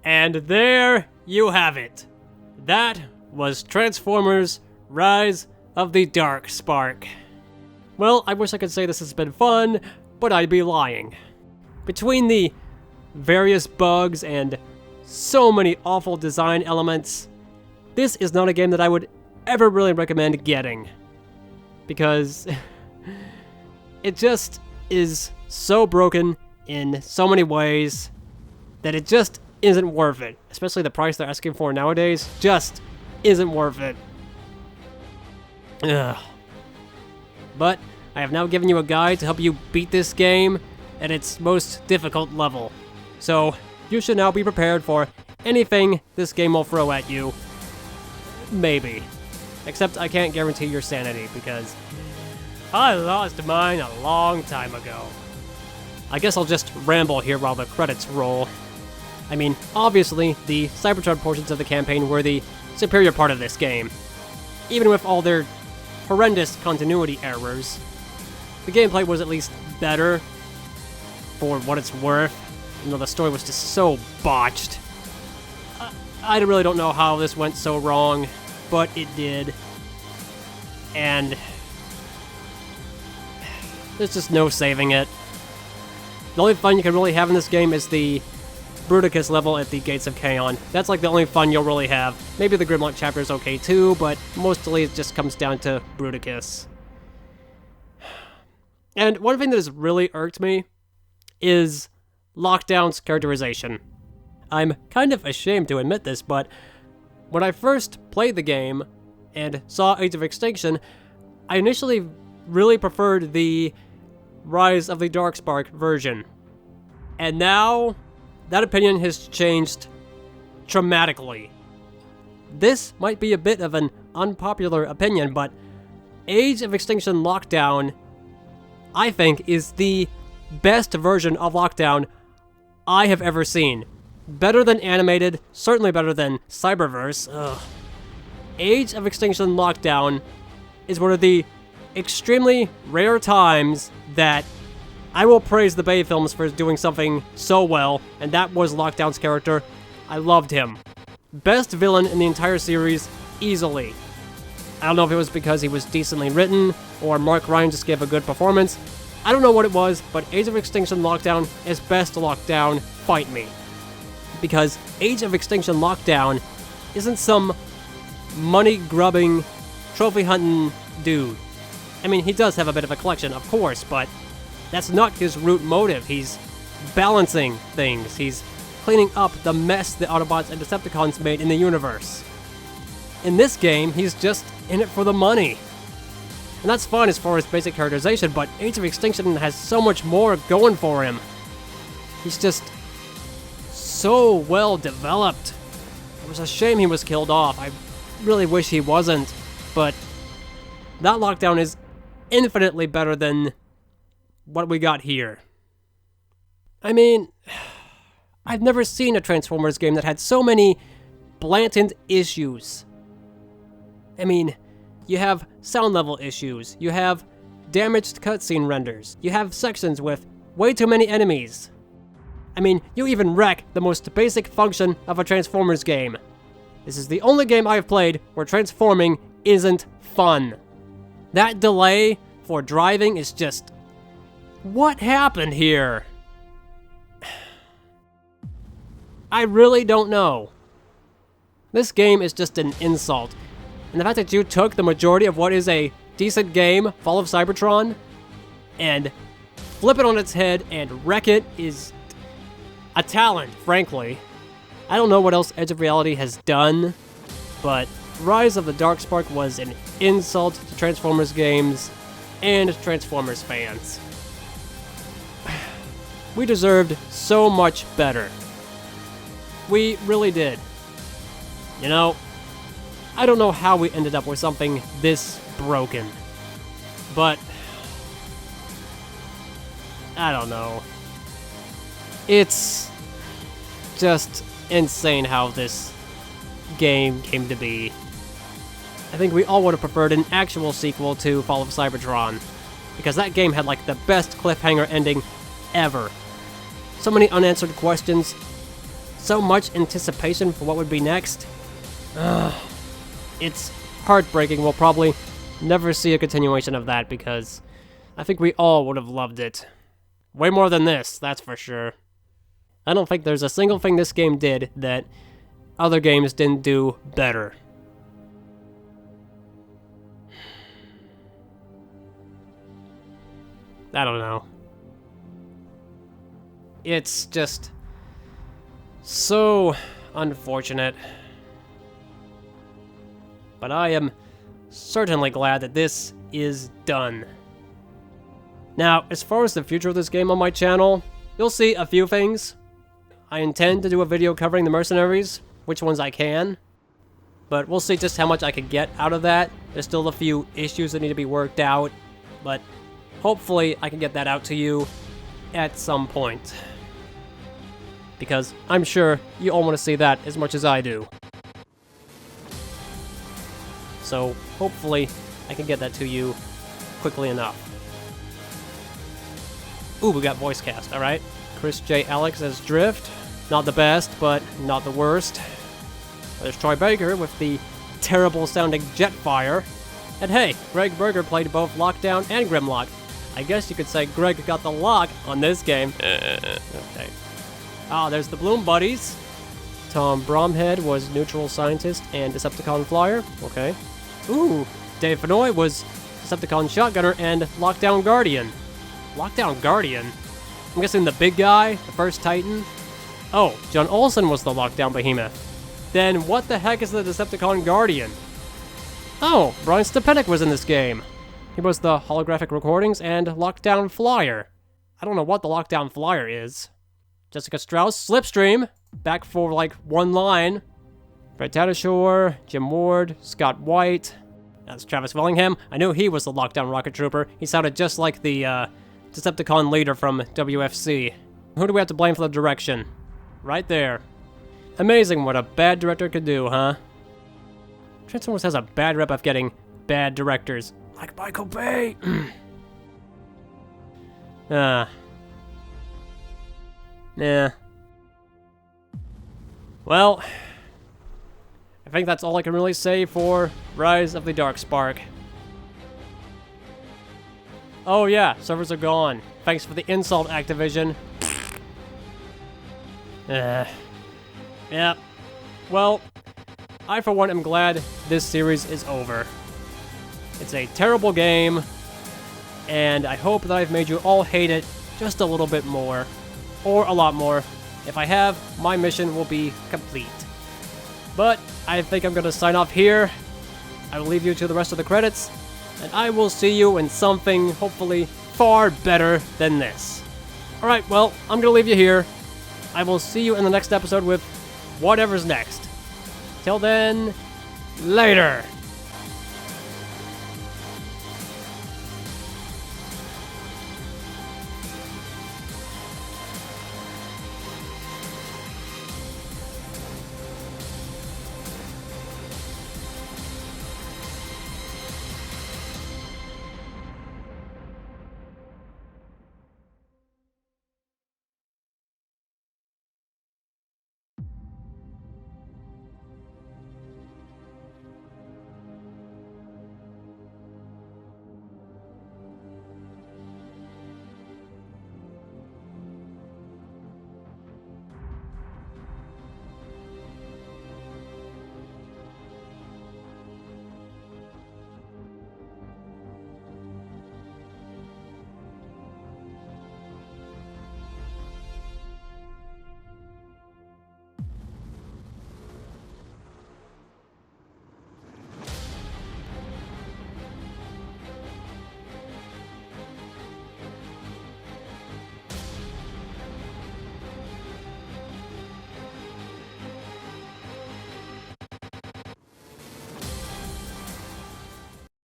And there you have it. That was Transformers Rise of the Dark Spark. Well, I wish I could say this has been fun, but I'd be lying. Between the various bugs and so many awful design elements, this is not a game that I would ever really recommend getting. Because it just is so broken in so many ways that it just isn't worth it. Especially the price they're asking for nowadays just isn't worth it. Ugh. But I have now given you a guide to help you beat this game at its most difficult level. So you should now be prepared for anything this game will throw at you. Maybe. Except I can't guarantee your sanity because I lost mine a long time ago. I guess I'll just ramble here while the credits roll. I mean, obviously, the Cybertron portions of the campaign were the superior part of this game. Even with all their horrendous continuity errors, the gameplay was at least better for what it's worth, even though the story was just so botched. I really don't know how this went so wrong, but it did. And there's just no saving it. The only fun you can really have in this game is the Bruticus level at the Gates of Chaos. That's like the only fun you'll really have. Maybe the Grimlock chapter is okay too, but mostly it just comes down to Bruticus. And one thing that has really irked me is Lockdown's characterization. I'm kind of ashamed to admit this, but when I first played the game and saw Age of Extinction, I initially really preferred the Rise of the Darkspark version. And now, that opinion has changed dramatically. This might be a bit of an unpopular opinion, but Age of Extinction Lockdown, I think, is the best version of Lockdown I have ever seen. Better than animated, certainly better than Cyberverse. Ugh. Age of Extinction Lockdown is one of the extremely rare times that I will praise the Bay films for doing something so well, and that was Lockdown's character. I loved him. Best villain in the entire series, easily. I don't know if it was because he was decently written, or Mark Ryan just gave a good performance. I don't know what it was, but Age of Extinction Lockdown is best Lockdown, fight me. Because Age of Extinction Lockdown isn't some money-grubbing, trophy-hunting dude. I mean, he does have a bit of a collection, of course, but that's not his root motive. He's balancing things. He's cleaning up the mess the Autobots and Decepticons made in the universe. In this game, he's just in it for the money. And that's fine as far as basic characterization, but Age of Extinction has so much more going for him. He's just so well developed. It was a shame he was killed off. I really wish he wasn't, but that Lockdown is infinitely better than what we got here. I mean, I've never seen a Transformers game that had so many blatant issues. I mean, you have sound level issues, you have damaged cutscene renders, you have sections with way too many enemies. I mean, you even wreck the most basic function of a Transformers game. This is the only game I've played where transforming isn't fun. That delay for driving is just... what happened here? I really don't know. This game is just an insult. And the fact that you took the majority of what is a decent game, Fall of Cybertron, and flip it on its head and wreck it is a talent, frankly. I don't know what else Edge of Reality has done, but Rise of the Darkspark was an insult to Transformers games and Transformers fans. We deserved so much better. We really did. You know, I don't know how we ended up with something this broken, but I don't know. It's just insane how this game came to be. I think we all would have preferred an actual sequel to Fall of Cybertron, because that game had like the best cliffhanger ending ever. So many unanswered questions, so much anticipation for what would be next. It's heartbreaking. We'll probably never see a continuation of that because I think we all would have loved it. Way more than this, that's for sure. I don't think there's a single thing this game did that other games didn't do better. I don't know. It's just so unfortunate. But I am certainly glad that this is done. Now, as far as the future of this game on my channel, you'll see a few things. I intend to do a video covering the mercenaries, which ones I can. But we'll see just how much I can get out of that. There's still a few issues that need to be worked out, but hopefully I can get that out to you at some point. Because I'm sure you all want to see that as much as I do. So hopefully I can get that to you quickly enough. Ooh, we got voice cast, alright. Chris J. Alex as Drift. Not the best, but not the worst. There's Troy Baker with the terrible sounding jet fire. And hey, Greg Berger played both Lockdown and Grimlock. I guess you could say Greg got the lock on this game. Okay. Ah, there's the Bloom Buddies. Tom Bromhead was Neutral Scientist and Decepticon Flyer. Okay. Ooh, Dave Fenoy was Decepticon Shotgunner and Lockdown Guardian. Lockdown Guardian? I'm guessing the big guy, the first Titan. Oh, John Olsen was the Lockdown Behemoth. Then what the heck is the Decepticon Guardian? Oh, Brian Stepanek was in this game. He was the Holographic Recordings and Lockdown Flyer. I don't know what the Lockdown Flyer is. Jessica Strauss, Slipstream, back for like one line. Fred Tatasciore, Jim Ward, Scott White. That's Travis Willingham. I knew he was the Lockdown Rocket Trooper. He sounded just like the Decepticon leader from WFC. Who do we have to blame for the direction? Right there. Amazing what a bad director could do, huh? Transformers has a bad rep of getting bad directors. Like Michael Bay. Nah. Well, I think that's all I can really say for Rise of the Darkspark. Oh yeah, servers are gone. Thanks for the insult, Activision. Yeah. Well, I for one am glad this series is over. It's a terrible game, and I hope that I've made you all hate it just a little bit more, or a lot more. If I have, my mission will be complete. But I think I'm going to sign off here. I will leave you to the rest of the credits, and I will see you in something hopefully far better than this. Alright, well, I'm going to leave you here. I will see you in the next episode with whatever's next. Till then, later!